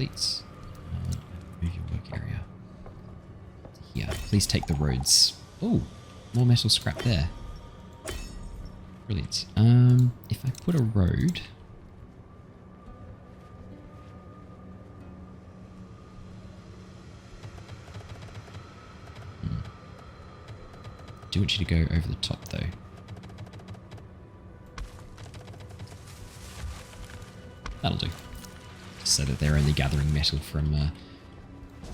complete. Move your work area. Here, please take the roads. Oh, more metal scrap there. Brilliant. If I put a road... do want you to go over the top though. That'll do. So that they're only gathering metal from where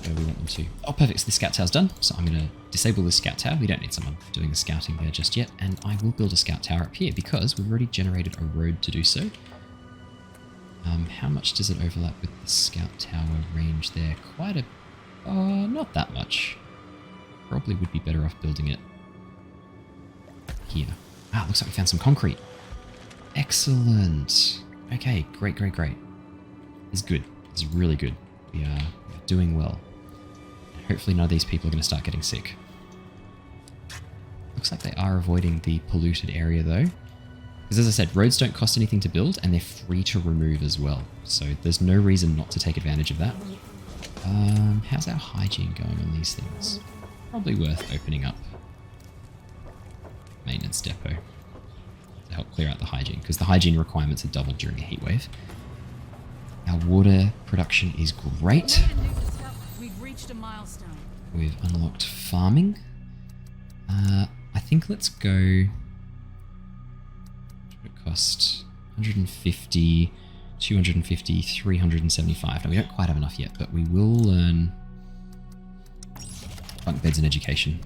we want them to. Oh, perfect. So the scout tower's done. So I'm going to disable the scout tower. We don't need someone doing the scouting there just yet. And I will build a scout tower up here because we've already generated a road to do so. How much does it overlap with the scout tower range there? Quite a... not that much. Probably would be better off building it here. Ah, looks like we found some concrete. Excellent. Okay, great, great, great. It's good. It's really good. We are doing well. Hopefully none of these people are going to start getting sick. Looks like they are avoiding the polluted area though. Because as I said, roads don't cost anything to build and they're free to remove as well. So there's no reason not to take advantage of that. How's our hygiene going on these things? Probably worth opening up maintenance depot to help clear out the hygiene, because the hygiene requirements are doubled during a heat wave. Our water production is great. We've reached a milestone. We've unlocked farming. I think let's go... what would it cost? 150, 250, 375. Now we don't quite have enough yet, but we will learn bunk beds and education.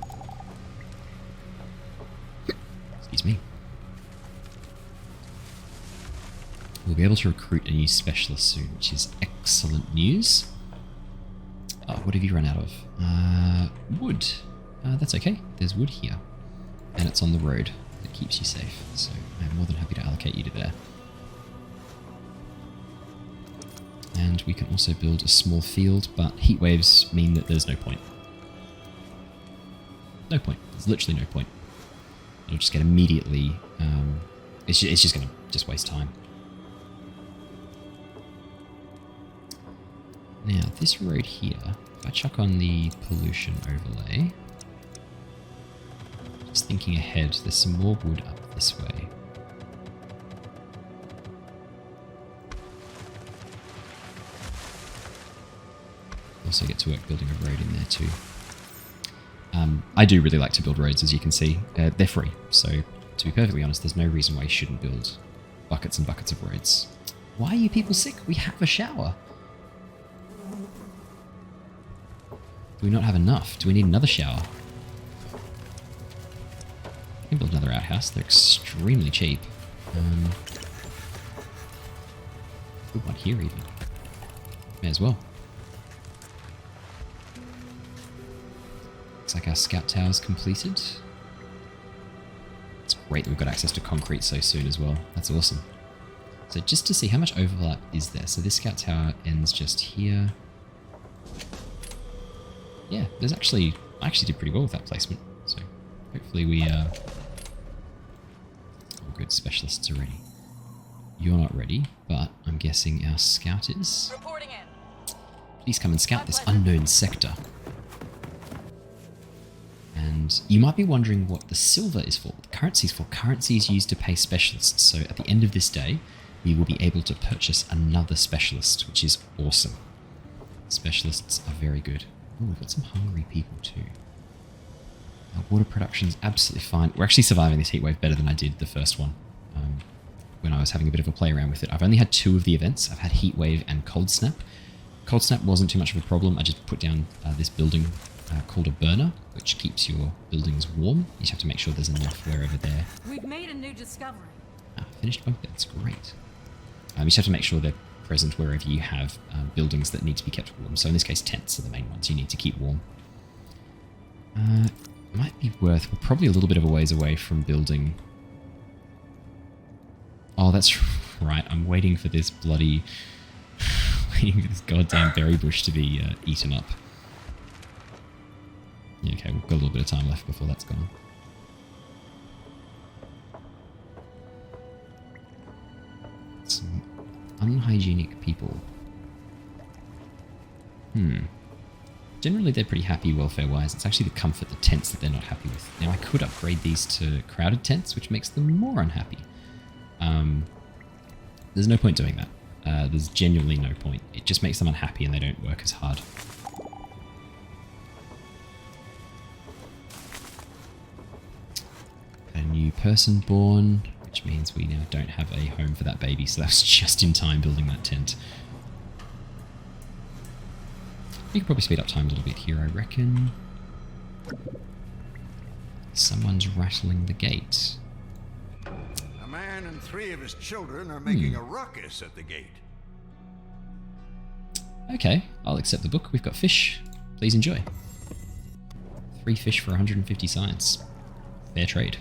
Excuse me. We'll be able to recruit a new specialist soon, which is excellent news. What have you run out of? Wood. That's okay. There's wood here. And it's on the road that keeps you safe. So I'm more than happy to allocate you to there. And we can also build a small field, but heat waves mean that there's no point. No point. There's literally no point. It'll just get immediately... it's just going to just waste time. Now, this road here, if I chuck on the pollution overlay, just thinking ahead, there's some more wood up this way. Also get to work building a road in there too. I do really like to build roads, as you can see. They're free, so to be perfectly honest, there's no reason why you shouldn't build buckets and buckets of roads. Why are you people sick? We have a shower. Do we not have enough? Do we need another shower? I can build another outhouse. They're extremely cheap. Good one here even. May as well. Looks like our scout tower's completed. It's great that we've got access to concrete so soon as well. That's awesome. So just to see how much overlap is there. So this scout tower ends just here. Yeah, there's actually... I actually did pretty well with that placement. So hopefully we oh good, specialists are ready. You're not ready, but I'm guessing our scout is. Reporting in. Please come and scout this unknown sector. And you might be wondering what the silver is for, what the currency is for. Currency is used to pay specialists. So at the end of this day, we will be able to purchase another specialist, which is awesome. Specialists are very good. Oh, we've got some hungry people too. Our water production is absolutely fine. We're actually surviving this heatwave better than I did the first one. When I was having a bit of a play around with it. I've only had 2 of the events. I've had heatwave and cold snap. Cold snap wasn't too much of a problem. I just put down this building called a burner, which keeps your buildings warm. You just have to make sure there's enough wherever there. We've made a new discovery. Finished bunk beds, great. You just have to make sure they're present wherever you have buildings that need to be kept warm. So in this case, tents are the main ones you need to keep warm. Might be worth... we're probably a little bit of a ways away from building... Oh, that's right. I'm waiting for this bloody... waiting for this goddamn berry bush to be eaten up. Yeah, okay, we've got a little bit of time left before that's gone. Some unhygienic people. Generally, they're pretty happy welfare-wise. It's actually the comfort, the tents that they're not happy with. Now, I could upgrade these to crowded tents, which makes them more unhappy. There's no point doing that. There's genuinely no point. It just makes them unhappy and they don't work as hard. A new person born, which means we now don't have a home for that baby, so that's just in time building that tent. We could probably speed up time a little bit here, I reckon. Someone's rattling the gate. A man and 3 of his children are making a ruckus at the gate. Okay, I'll accept the book. We've got fish. Please enjoy. 3 fish for 150 science. Fair trade.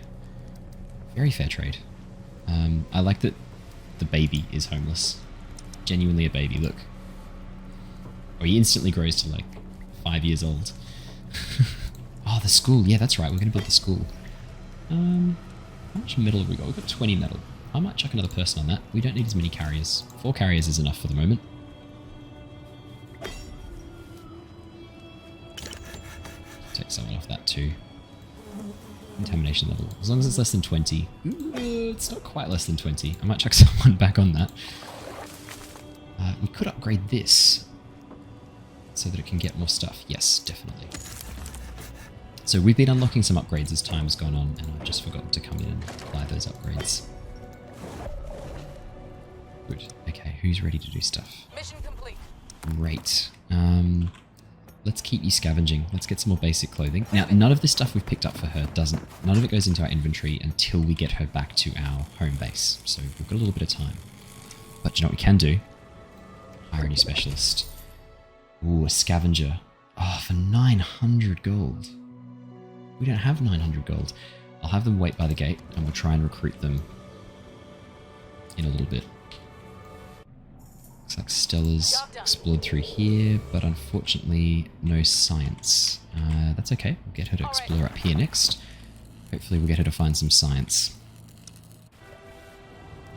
Very fair trade. I like that the baby is homeless. Genuinely a baby, look. Oh, he instantly grows to like 5 years old. Oh, the school. Yeah, that's right. We're going to build the school. How much metal have we got? We've got 20 metal. I might chuck another person on that. We don't need as many carriers. 4 carriers is enough for the moment. Take someone off that too. Contamination level. As long as it's less than 20. It's not quite less than 20. I might chuck someone back on that. We could upgrade this so that it can get more stuff. Yes, definitely. So we've been unlocking some upgrades as time has gone on, and I've just forgotten to come in and apply those upgrades. Good. Okay, who's ready to do stuff? Mission complete. Great. Let's keep you scavenging. Let's get some more basic clothing. Now, none of this stuff we've picked up for her none of it goes into our inventory until we get her back to our home base. So we've got a little bit of time. But you know what we can do? Hire a new specialist. Ooh, a scavenger. Oh, for 900 gold. We don't have 900 gold. I'll have them wait by the gate and we'll try and recruit them in a little bit. Looks like Stella's explored through here, but unfortunately no science. That's okay. We'll get her to explore up here next. Hopefully we'll get her to find some science.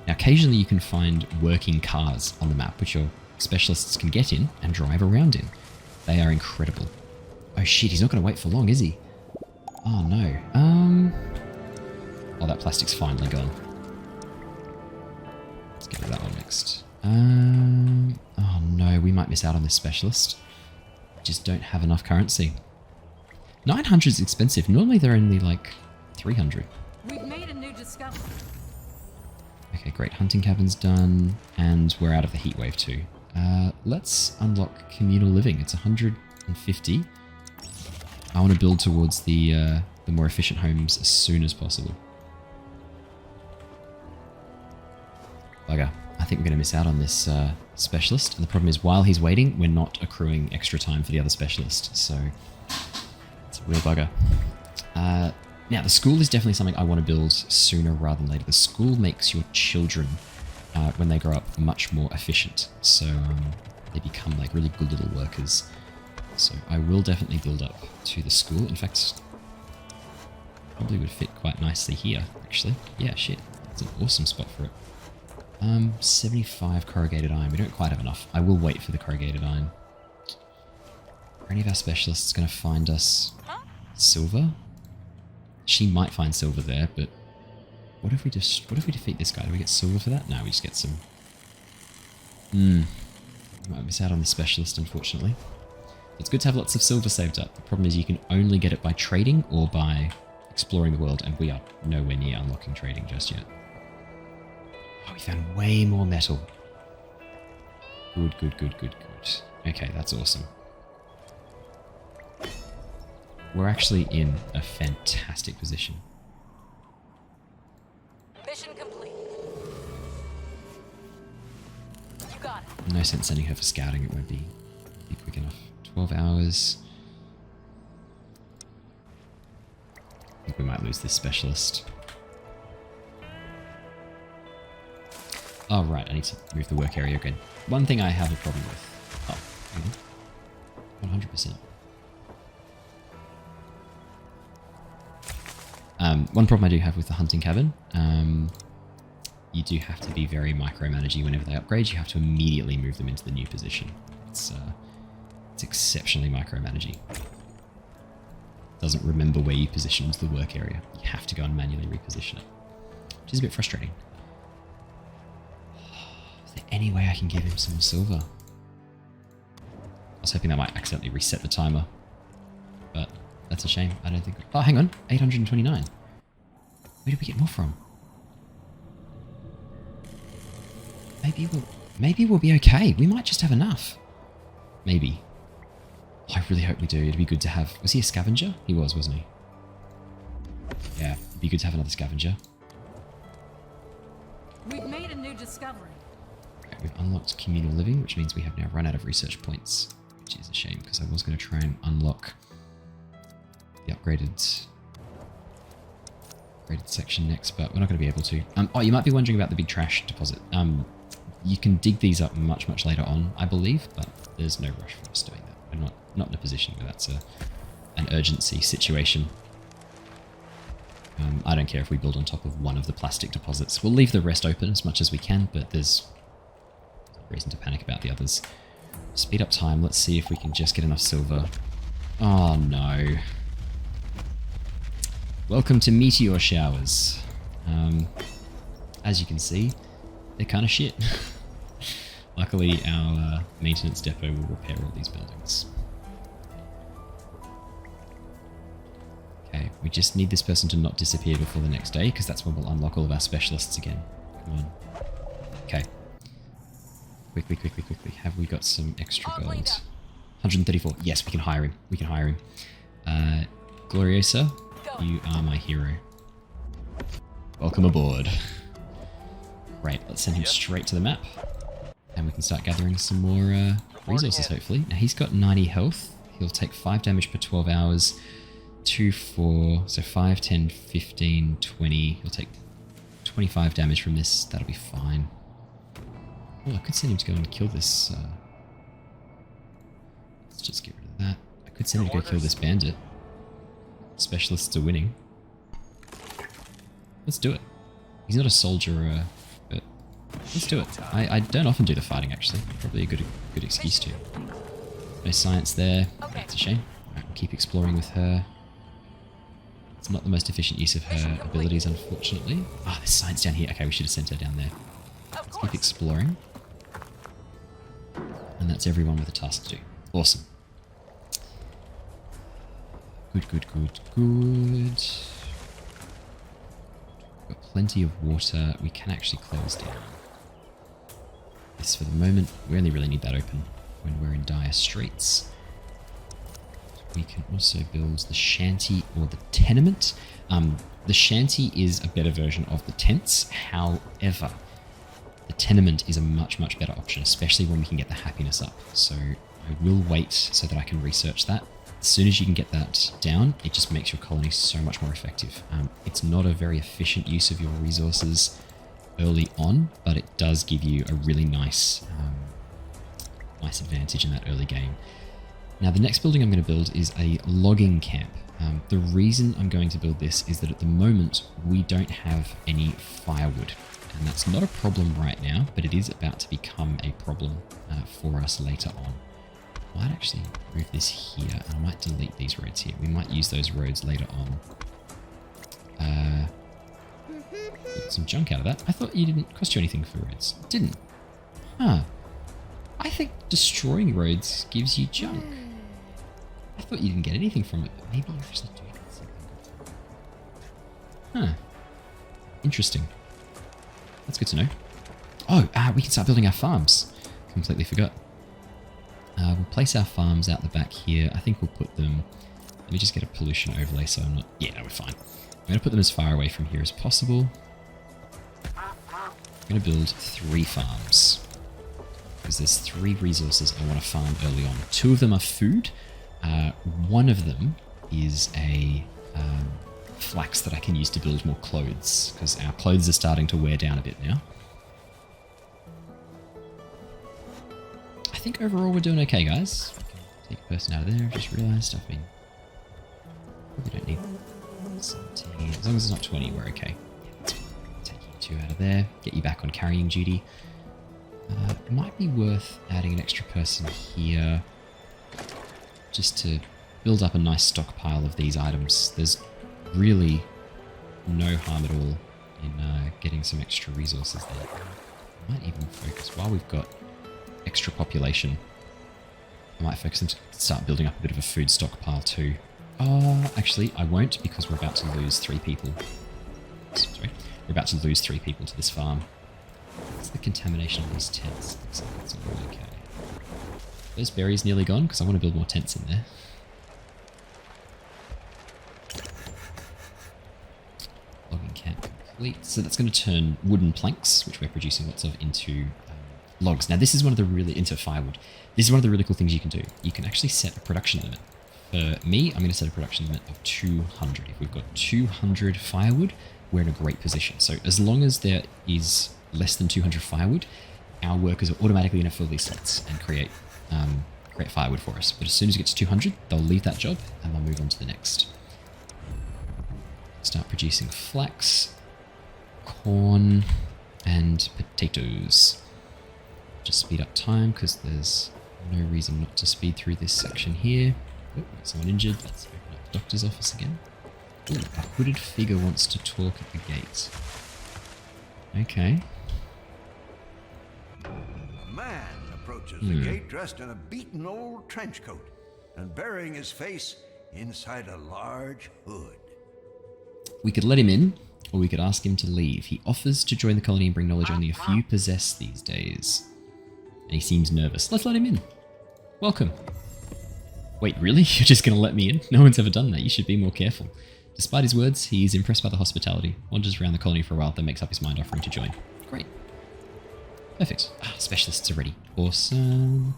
Now occasionally you can find working cars on the map, which your specialists can get in and drive around in. They are incredible. Oh shit, he's not going to wait for long, is he? Oh no. Oh, that plastic's finally gone. Let's get rid of that one next. Oh no, we might miss out on this specialist. We just don't have enough currency. 900 is expensive. Normally they're only like 300. We've made a new discovery. Okay, great. Hunting cabin's done, and we're out of the heat wave too. Let's unlock communal living. It's 150. I want to build towards the more efficient homes as soon as possible. Bugger. I think we're going to miss out on this specialist. And the problem is, while he's waiting, we're not accruing extra time for the other specialist. So, it's a real bugger. Now, the school is definitely something I want to build sooner rather than later. The school makes your children, when they grow up, much more efficient. So, they become like really good little workers. So, I will definitely build up to the school. In fact, probably would fit quite nicely here, actually. Yeah, shit. It's an awesome spot for it. 75 corrugated iron. We don't quite have enough. I will wait for the corrugated iron. Are any of our specialists going to find us silver? She might find silver there, but what if we defeat this guy? Do we get silver for that? No, we just get some. We might miss out on the specialist, unfortunately. It's good to have lots of silver saved up. The problem is you can only get it by trading or by exploring the world, and we are nowhere near unlocking trading just yet. Oh, we found way more metal. Good, good, good, good, good. Okay, that's awesome. We're actually in a fantastic position. Mission complete. You got it. No sense sending her for scouting. It won't be quick enough. 12 hours. I think we might lose this specialist. Oh, right, I need to move the work area again. One thing I have a problem with. Oh, 100%. One problem I do have with the hunting cabin, you do have to be very micromanagey whenever they upgrade. You have to immediately move them into the new position. It's It's exceptionally micromanaging. Doesn't remember where you positioned the work area. You have to go and manually reposition it, which is a bit frustrating. Is there any way I can give him some silver? I was hoping that might accidentally reset the timer, but that's a shame. I don't think... Oh, hang on. 829. Where did we get more from? Maybe we'll be okay. We might just have enough. Maybe. Oh, I really hope we do. It'd be good to have... Was he a scavenger? He was, wasn't he? Yeah, it'd be good to have another scavenger. We've made a new discovery. Okay, we've unlocked communal living, which means we have now run out of research points, which is a shame because I was going to try and unlock the upgraded section next, but we're not going to be able to. Oh, you might be wondering about the big trash deposit. You can dig these up much later on, I believe, but there's no rush for us doing that. We're not in a position where that's an urgency situation. I don't care if we build on top of one of the plastic deposits. We'll leave the rest open as much as we can, but there's no reason to panic about the others. Speed up time. Let's see if we can just get enough silver. Oh no. Welcome to meteor showers. As you can see, they're kind of shit. Luckily, our maintenance depot will repair all these buildings. Okay, we just need this person to not disappear before the next day, because that's when we'll unlock all of our specialists again. Come on. Okay. Quickly. Have we got some extra gold? 134. Yes, we can hire him. We can hire him. Gloriosa, you are my hero. Welcome aboard. Right, let's send him straight to the map. And we can start gathering some more resources, hopefully. Now, he's got 90 health. He'll take 5 damage per 12 hours. 2, 4, so 5, 10, 15, 20. He'll take 25 damage from this. That'll be fine. Oh, I could send him to go and kill this. Let's just get rid of that. I could send him to go kill this bandit. Specialists are winning. Let's do it. He's not a soldier, but let's do it. I don't often do the fighting, actually. Probably a good excuse to. No science there. That's a shame. Alright, we'll keep exploring with her. It's not the most efficient use of her abilities, unfortunately. Ah, there's science down here. Okay, we should have sent her down there. Let's keep exploring. And that's everyone with a task to do. Awesome. Good. Got plenty of water. We can actually close down. This for the moment. We only really need that open when we're in dire straits. We can also build the shanty or the tenement. The shanty is a better version of the tents. However, the tenement is a much better option, especially when we can get the happiness up. So I will wait so that I can research that. As soon as you can get that down, it just makes your colony so much more effective. It's not a very efficient use of your resources early on, but it does give you a really nice advantage in that early game. Now, the next building I'm going to build is a logging camp. The reason I'm going to build this is that at the moment we don't have any firewood, and that's not a problem right now, but it is about to become a problem for us later on. I might actually move this here, and I might delete these roads here. We might use those roads later on. Get some junk out of that. I thought you didn't cost you anything for roads. It didn't. Huh. I think destroying roads gives you junk. I thought you didn't get anything from it, but maybe you actually do get something. Huh. Interesting. That's good to know. Oh, we can start building our farms. Completely forgot. We'll place our farms out the back here. I think we'll put them... Let me just get a pollution overlay so I'm not... Yeah, no, we're fine. I'm going to put them as far away from here as possible. I'm going to build 3 farms. Because there's 3 resources I want to farm early on. 2 of them are food. One of them is a flax that I can use to build more clothes. Because our clothes are starting to wear down a bit now. I think overall we're doing okay, guys. Take a person out of there. I've just realised I've been... Probably don't need 17. As long as it's not 20, we're okay. Yeah, that's fine. Take you 2 out of there. Get you back on carrying duty. It might be worth adding an extra person here. just to build up a nice stockpile of these items. There's really no harm at all in getting some extra resources there. I might even focus, while we've got extra population, I might focus and start building up a bit of a food stockpile too. Actually, I won't, because we're about to lose 3 people. Sorry, we're about to lose 3 people to this farm. What's the contamination of these tents? Looks like it's all okay. Those berries nearly gone, because I want to build more tents in there. Logging camp complete. So that's going to turn wooden planks, which we're producing lots of, into logs. Now this is one of the really, into firewood. This is one of the really cool things you can do. You can actually set a production limit. For me, I'm going to set a production limit of 200. If we've got 200 firewood, we're in a great position. So as long as there is less than 200 firewood, our workers are automatically going to fill these slots and create firewood for us. But as soon as it gets to 200, they'll leave that job and they'll move on to the next. Start producing flax, corn, and potatoes. Just speed up time, because there's no reason not to speed through this section here. Oh, someone injured. Let's open up the doctor's office again. Ooh, a hooded figure wants to talk at the gate. Okay. A man approaches the gate dressed in a beaten old trench coat and burying his face inside a large hood. We could let him in, or we could ask him to leave. He offers to join the colony and bring knowledge only a few possess these days. And he seems nervous. Let's let him in. Welcome. Wait, really? You're just going to let me in? No one's ever done that. You should be more careful. Despite his words, he is impressed by the hospitality. Wanders around the colony for a while, then makes up his mind offering to join. Great. Perfect. Specialists are ready. Awesome.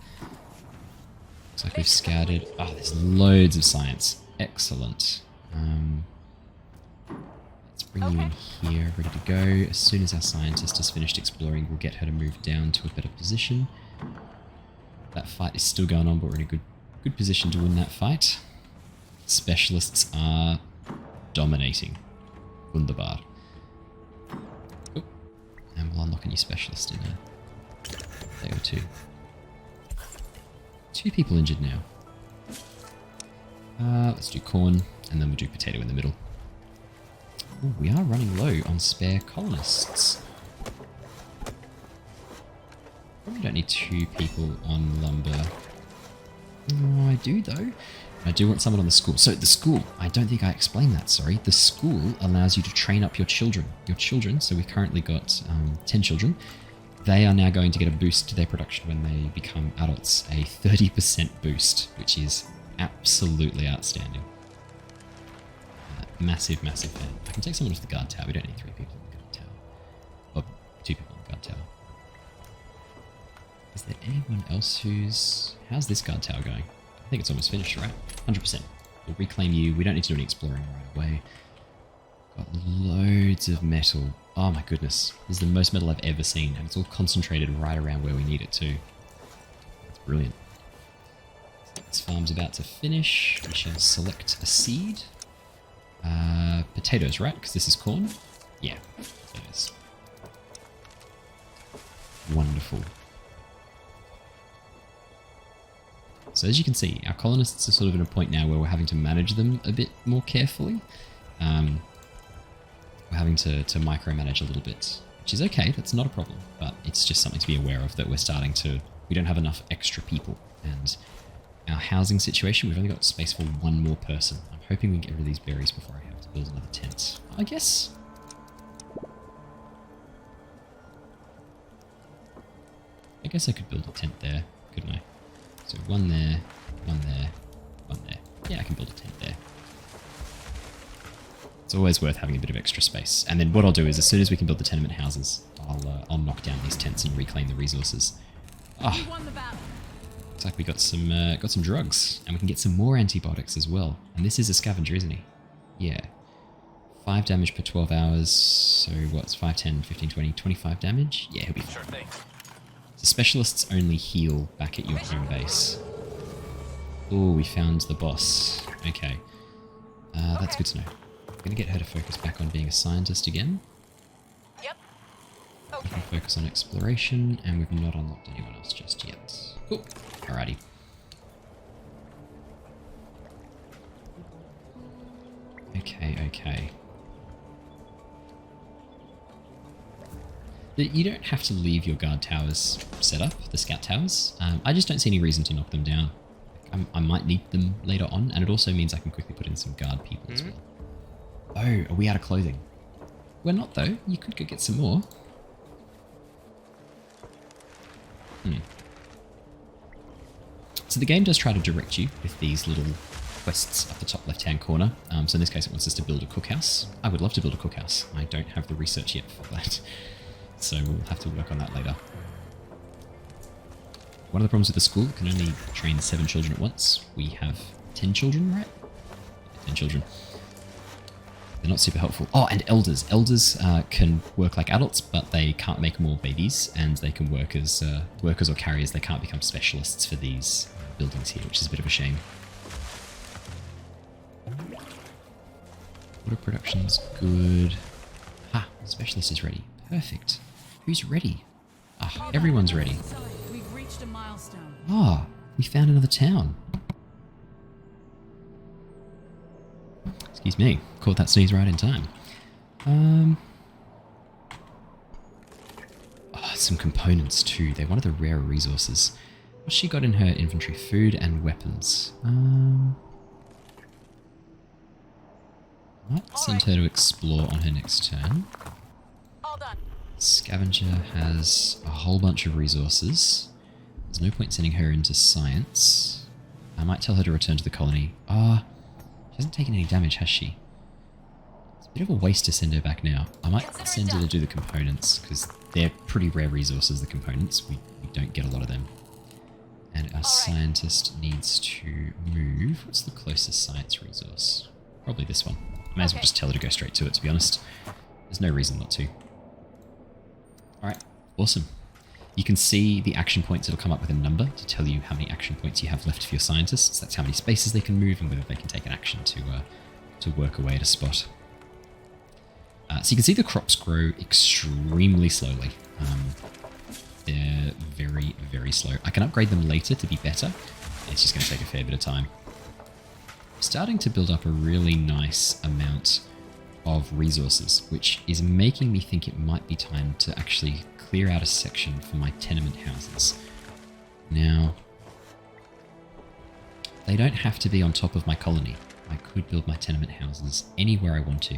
Looks like we've scouted. There's loads of science. Excellent. Let's bring you in here, ready to go. As soon as our scientist has finished exploring, we'll get her to move down to a better position. That fight is still going on, but we're in a good position to win that fight. Specialists are dominating. Wunderbar. Oh, and we'll unlock a new specialist in there. There go 2. 2 people injured now. Let's do corn, and then we'll do potato in the middle. Ooh, we are running low on spare colonists. Probably don't need 2 people on lumber. Oh, I do though. I do want someone on the school. So the school, I don't think I explained that, sorry. The school allows you to train up your children. So we've currently got 10 children. They are now going to get a boost to their production when they become adults. A 30% boost, which is absolutely outstanding. Massive, massive fan. I can take someone off the guard tower. We don't need 3 people on the guard tower. Or 2 people on the guard tower. Is there anyone else who's... How's this guard tower going? I think it's almost finished, right? 100%. We'll reclaim you. We don't need to do any exploring right away. Got loads of metal. Oh my goodness. This is the most metal I've ever seen, and it's all concentrated right around where we need it to. That's brilliant. This farm's about to finish. We shall select a seed. Potatoes, right? Because this is corn? Yeah, potatoes. Wonderful. So as you can see, our colonists are sort of at a point now where we're having to manage them a bit more carefully. We're having to micromanage a little bit, which is okay, that's not a problem, but it's just something to be aware of, that we're starting to... We don't have enough extra people, and our housing situation, we've only got space for 1 more person. I'm hoping we can get rid of these berries before I have to build another tent. I guess I could build a tent there, couldn't I? So 1 there, 1 there, 1 there. Yeah, I can build a tent there. It's always worth having a bit of extra space. And then what I'll do is, as soon as we can build the tenement houses, I'll knock down these tents and reclaim the resources. We won the battle. Looks like we got some drugs, and we can get some more antibiotics as well. And this is a scavenger, isn't he? Yeah. 5 damage per 12 hours. So what's 5, 10, 15, 20, 25 damage? Yeah, he'll be fine. Sure thing. So specialists only heal back at your home base. Oh, we found the boss. Okay. That's good to know. I'm going to get her to focus back on being a scientist again. Yep. We Okay. can focus on exploration, and we've not unlocked anyone else just yet. Cool. Alrighty. Okay. You don't have to leave your guard towers set up, the scout towers. I just don't see any reason to knock them down. I might need them later on, and it also means I can quickly put in some guard people as well. Oh, are we out of clothing? We're not though. You could go get some more. So the game does try to direct you with these little quests at the top left-hand corner. So in this case, it wants us to build a cookhouse. I would love to build a cookhouse. I don't have the research yet for that. So we'll have to work on that later. One of the problems with the school, it can only train 7 children at once. We have 10 children, right? 10 children. They're not super helpful. Oh, and elders. Elders can work like adults, but they can't make more babies, and they can work as workers or carriers. They can't become specialists for these buildings here, which is a bit of a shame. Water production's good. Ah, specialist is ready. Perfect. Who's ready? Ah, everyone's ready. We've reached a milestone. Ah, we found another town. Excuse me, caught that sneeze right in time. Oh, some components too. They're one of the rare resources. What's she got in her inventory? Food and weapons. Might send her to explore on her next turn. All done. Scavenger has a whole bunch of resources. There's no point sending her into science. I might tell her to return to the colony. She hasn't taken any damage, has she? It's a bit of a waste to send her back now. I might send her to do the components, because they're pretty rare resources, the components. We don't get a lot of them. And our scientist needs to move. What's the closest science resource? Probably this one. May as well just tell her to go straight to it, to be honest. There's no reason not to. Alright, awesome. You can see the action points. It'll come up with a number to tell you how many action points you have left for your scientists. That's how many spaces they can move and whether they can take an action to work away at a spot. So you can see the crops grow extremely slowly. They're very, very slow. I can upgrade them later to be better. It's just going to take a fair bit of time. I'm starting to build up a really nice amount of resources, which is making me think it might be time to actually clear out a section for my tenement houses. Now, they don't have to be on top of my colony. I could build my tenement houses anywhere I want to.